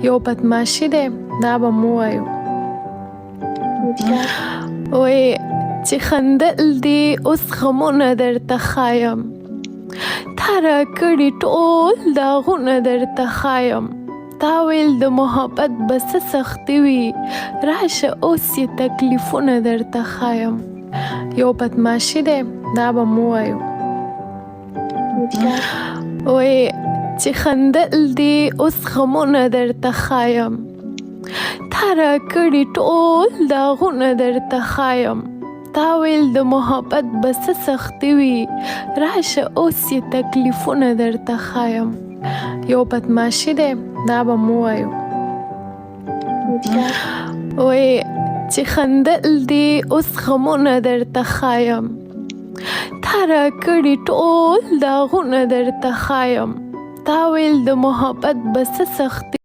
یو بدماشي دی، دا به مو وایو. وایي چې خندل دي اوس غمونه درته ښایم، تا راکړي ټول داغونه درته ښایم. تا ویل د محبت به څه سختي وي، راشه اوس یې تکلیفونه درته ښایم. یو بدماشي دی، دا به مو وایو. وایي چې خندل دي اوس غمونه درته ښایم، تا راکړي ټول داغونه درته ښایم. تا ویل د محبت به څه سختي وي، راشه اوس یې تکلیفونه درته ښایم. یو بدماشي دی، دا به مو وایو. وایي چې خندل دي اوس غمونه درته ښایم، تا راکړي ټول داغونه درته ښایم. تا ویل د محبت به څه سختي